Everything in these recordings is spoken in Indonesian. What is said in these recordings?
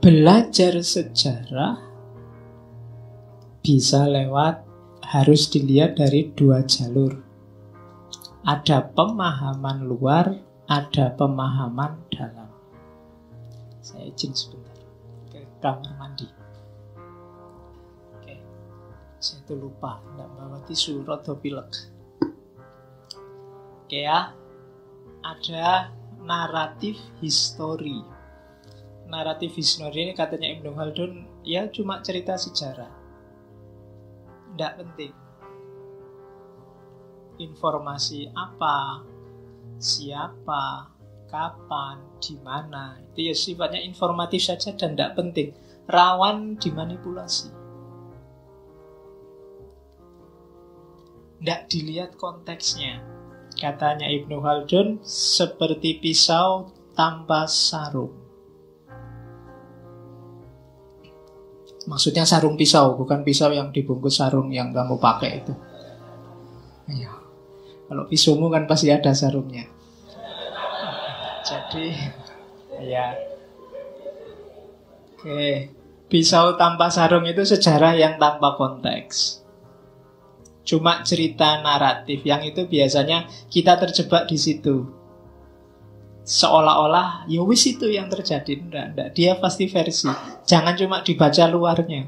Belajar sejarah bisa harus dilihat dari dua jalur. Ada pemahaman luar, ada pemahaman dalam. Saya izin sebentar ke kamar mandi. Oke, saya itu lupa, tidak bawa tisu, rada pilek. Oke ya, ada naratif histori. Naratif histori ini katanya Ibnu Khaldun, ya cuma cerita sejarah, tidak penting informasi apa, siapa, kapan, di mana. Itu ya sifatnya informatif saja dan tidak penting, rawan dimanipulasi. Tidak dilihat konteksnya. Katanya Ibnu Khaldun, seperti pisau tanpa sarung. Maksudnya sarung pisau, bukan pisau yang dibungkus sarung yang kamu pakai itu. Iya. Kalau pisaumu kan pasti ada sarungnya. Jadi, ya. Oke, pisau tanpa sarung itu sejarah yang tanpa konteks. Cuma cerita naratif, yang itu biasanya kita terjebak di situ. Seolah-olah ya wis itu yang terjadi. Enggak, dia pasti versi. Jangan cuma dibaca luarnya,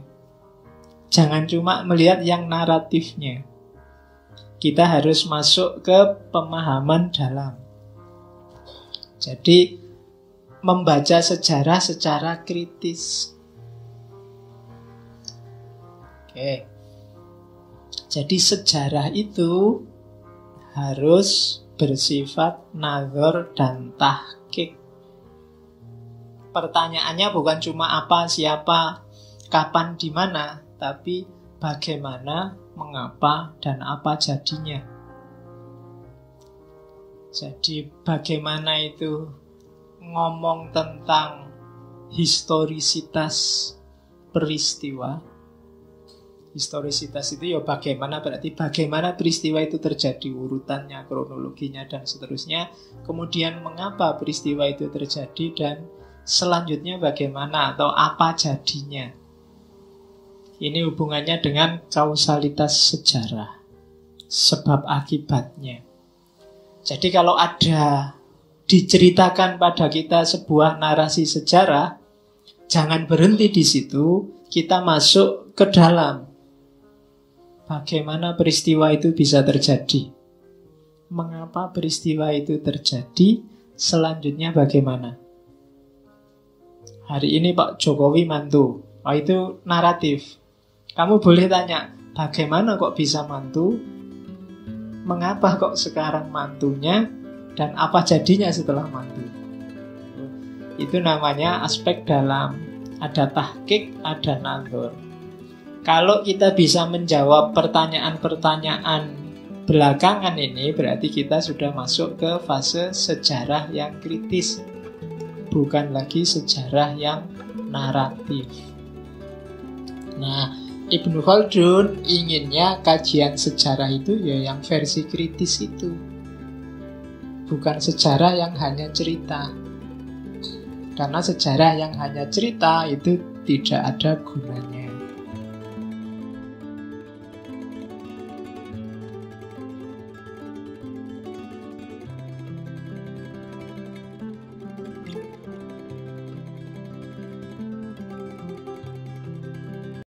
jangan cuma melihat yang naratifnya. Kita harus masuk ke pemahaman dalam. Jadi membaca sejarah secara kritis. Oke. Jadi sejarah itu harus bersifat nazar dan tahqiq. Pertanyaannya bukan cuma apa, siapa, kapan, di mana, tapi bagaimana, mengapa, dan apa jadinya. Jadi bagaimana itu ngomong tentang historisitas peristiwa. Historisitas itu ya bagaimana, berarti bagaimana peristiwa itu terjadi, urutannya, kronologinya, dan seterusnya. Kemudian mengapa peristiwa itu terjadi, dan selanjutnya bagaimana atau apa jadinya. Ini hubungannya dengan kausalitas sejarah, sebab akibatnya. Jadi kalau ada diceritakan pada kita sebuah narasi sejarah, jangan berhenti di situ, kita masuk ke dalam. Bagaimana peristiwa itu bisa terjadi? Mengapa peristiwa itu terjadi? Selanjutnya bagaimana? Hari ini Pak Jokowi mantu. Oh, itu naratif. Kamu boleh tanya, bagaimana kok bisa mantu? Mengapa kok sekarang mantunya? Dan apa jadinya setelah mantu? Itu namanya aspek dalam. Ada tahqiq, ada nazar. Kalau kita bisa menjawab pertanyaan-pertanyaan belakangan ini, berarti kita sudah masuk ke fase sejarah yang kritis, bukan lagi sejarah yang naratif. Nah, Ibnu Khaldun inginnya kajian sejarah itu ya yang versi kritis itu, bukan sejarah yang hanya cerita. Karena sejarah yang hanya cerita itu tidak ada gunanya.